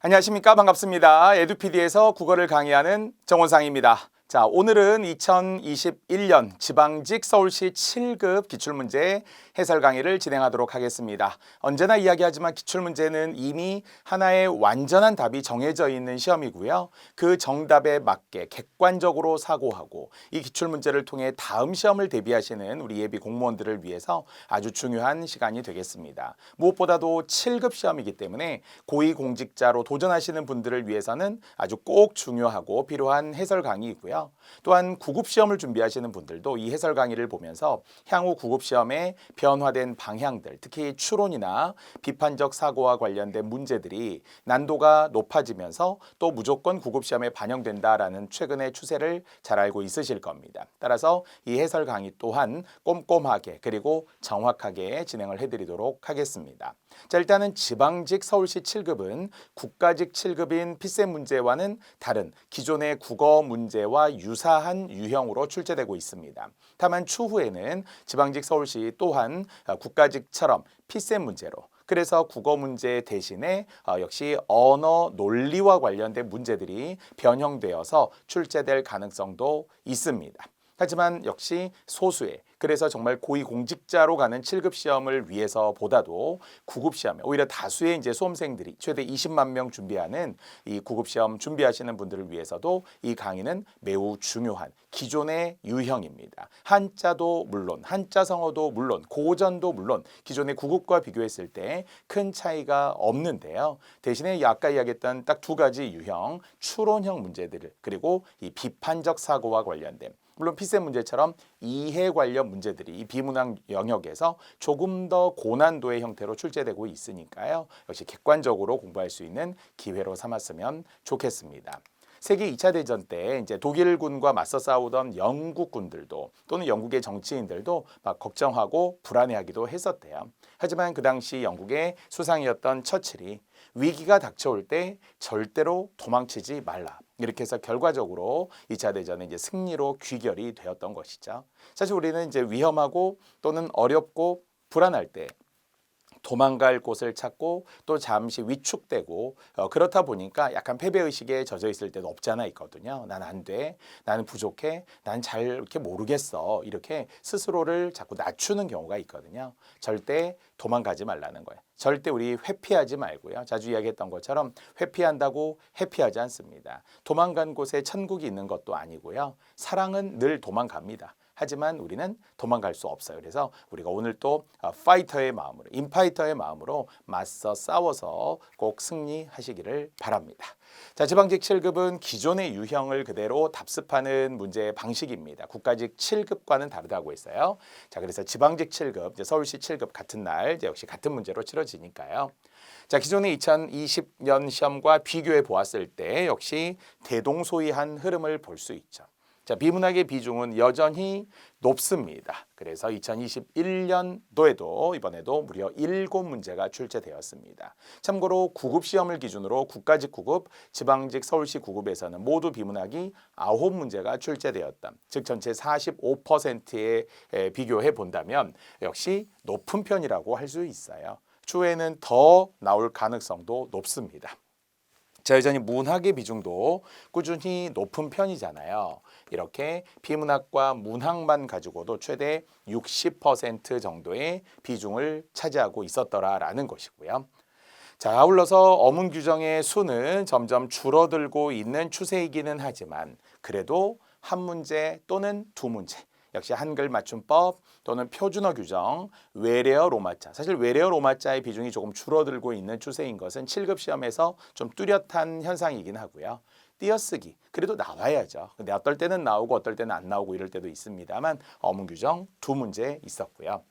안녕하십니까? 반갑습니다. 에듀피디에서 국어를 강의하는 정원상입니다. 자, 오늘은 2021년 지방직 서울시 7급 기출문제 해설 강의를 진행하도록 하겠습니다. 언제나 이야기하지만 기출문제는 이미 하나의 완전한 답이 정해져 있는 시험이고요. 그 정답에 맞게 객관적으로 사고하고 이 기출문제를 통해 다음 시험을 대비하시는 우리 예비 공무원들을 위해서 아주 중요한 시간이 되겠습니다. 무엇보다도 7급 시험이기 때문에 고위공직자로 도전하시는 분들을 위해서는 아주 꼭 중요하고 필요한 해설 강의이고요. 또한 구급시험을 준비하시는 분들도 이 해설 강의를 보면서 향후 구급시험의 변화된 방향들, 특히 추론이나 비판적 사고와 관련된 문제들이 난도가 높아지면서 또 무조건 구급시험에 반영된다라는 최근의 추세를 잘 알고 있으실 겁니다. 따라서 이 해설 강의 또한 꼼꼼하게 그리고 정확하게 진행을 해드리도록 하겠습니다. 자, 일단은 지방직 서울시 7급은 국가직 7급인 피셈 문제와는 다른 기존의 국어 문제와 유사한 유형으로 출제되고 있습니다. 다만 추후에는 지방직 서울시 또한 국가직처럼 피셈 문제로 그래서 국어 문제 대신에 역시 언어 논리와 관련된 문제들이 변형되어서 출제될 가능성도 있습니다. 하지만 역시 소수의 그래서 정말 고위공직자로 가는 7급 시험을 위해서보다도 9급 시험에 오히려 다수의 이제 수험생들이 최대 20만 명 준비하는 이 9급 시험 준비하시는 분들을 위해서도 이 강의는 매우 중요한 기존의 유형입니다. 한자도 물론 한자성어도 물론 고전도 물론 기존의 9급과 비교했을 때 큰 차이가 없는데요. 대신에 아까 이야기했던 딱 두 가지 유형 추론형 문제들을 그리고 이 비판적 사고와 관련된 물론 피셈 문제처럼 이해 관련 문제들이 이 비문학 영역에서 조금 더 고난도의 형태로 출제되고 있으니까요. 역시 객관적으로 공부할 수 있는 기회로 삼았으면 좋겠습니다. 세계 2차 대전 때 이제 독일군과 맞서 싸우던 영국군들도 또는 영국의 정치인들도 막 걱정하고 불안해하기도 했었대요. 하지만 그 당시 영국의 수상이었던 처칠이 위기가 닥쳐올 때 절대로 도망치지 말라. 이렇게 해서 결과적으로 2차 대전은 이제 승리로 귀결이 되었던 것이죠. 사실 우리는 이제 위험하고 또는 어렵고 불안할 때 도망갈 곳을 찾고 또 잠시 위축되고 그렇다 보니까 약간 패배의식에 젖어 있을 때도 없잖아 있거든요. 난 안 돼. 나는 부족해. 난 잘 이렇게 모르겠어. 이렇게 스스로를 자꾸 낮추는 경우가 있거든요. 절대 도망가지 말라는 거예요. 절대 우리 회피하지 말고요. 자주 이야기했던 것처럼 회피한다고 해피하지 않습니다. 도망간 곳에 천국이 있는 것도 아니고요. 사랑은 늘 도망갑니다. 하지만 우리는 도망갈 수 없어요. 그래서 우리가 오늘 또 파이터의 마음으로, 인파이터의 마음으로 맞서 싸워서 꼭 승리하시기를 바랍니다. 자, 지방직 7급은 기존의 유형을 그대로 답습하는 문제 방식입니다. 국가직 7급과는 다르다고 했어요. 자, 그래서 지방직 7급, 이제 서울시 7급 같은 날 이제 역시 같은 문제로 치러지니까요. 자, 기존의 2020년 시험과 비교해 보았을 때 역시 대동소이한 흐름을 볼 수 있죠. 자, 비문학의 비중은 여전히 높습니다. 그래서 2021년도에도 이번에도 무려 7문제가 출제되었습니다. 참고로 9급 시험을 기준으로 국가직 9급, 지방직 서울시 9급에서는 모두 비문학이 9문제가 출제되었다. 즉 전체 45%에 비교해 본다면 역시 높은 편이라고 할 수 있어요. 추후에는 더 나올 가능성도 높습니다. 자, 여전히 문학의 비중도 꾸준히 높은 편이잖아요. 이렇게 비문학과 문학만 가지고도 최대 60% 정도의 비중을 차지하고 있었더라라는 것이고요. 자, 아울러서 어문 규정의 수는 점점 줄어들고 있는 추세이기는 하지만 그래도 한 문제 또는 두 문제 역시 한글 맞춤법 또는 표준어 규정, 외래어 로마자. 사실 외래어 로마자의 비중이 조금 줄어들고 있는 추세인 것은 7급 시험에서 좀 뚜렷한 현상이긴 하고요. 띄어쓰기, 그래도 나와야죠. 근데 어떨 때는 나오고 어떨 때는 안 나오고 이럴 때도 있습니다만 어문 규정 두 문제 있었고요.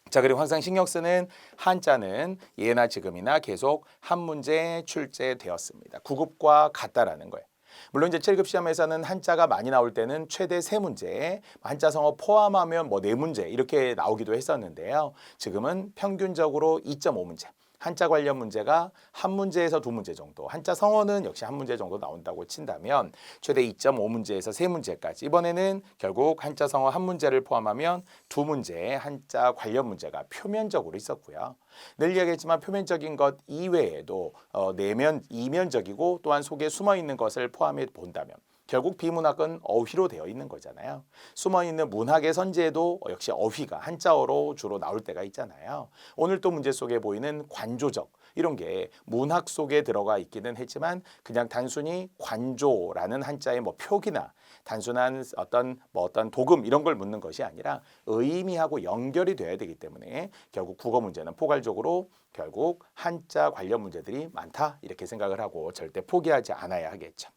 자, 그리고 항상 신경 쓰는 한자는 예나 지금이나 계속 한 문제 출제되었습니다. 9급과 같다라는 거예요. 물론 이제 7급 시험에서는 한자가 많이 나올 때는 최대 3문제, 한자성어 포함하면 뭐 4문제 이렇게 나오기도 했었는데요. 지금은 평균적으로 2.5문제. 한자 관련 문제가 한 문제에서 두 문제 정도, 한자 성어는 역시 한 문제 정도 나온다고 친다면 최대 2.5문제에서 3문제까지 이번에는 결국 한자 성어 한 문제를 포함하면 두 문제의 한자 관련 문제가 표면적으로 있었고요. 늘 이야기했지만 표면적인 것 이외에도 이면적이고 또한 속에 숨어 있는 것을 포함해 본다면 결국 비문학은 어휘로 되어 있는 거잖아요. 숨어있는 문학의 선지에도 역시 어휘가 한자어로 주로 나올 때가 있잖아요. 오늘 또 문제 속에 보이는 관조적 이런 게 문학 속에 들어가 있기는 했지만 그냥 단순히 관조라는 한자의 뭐 표기나 단순한 어떤 도금 이런 걸 묻는 것이 아니라 의미하고 연결이 돼야 되기 때문에 결국 국어 문제는 포괄적으로 결국 한자 관련 문제들이 많다 이렇게 생각을 하고 절대 포기하지 않아야 하겠죠.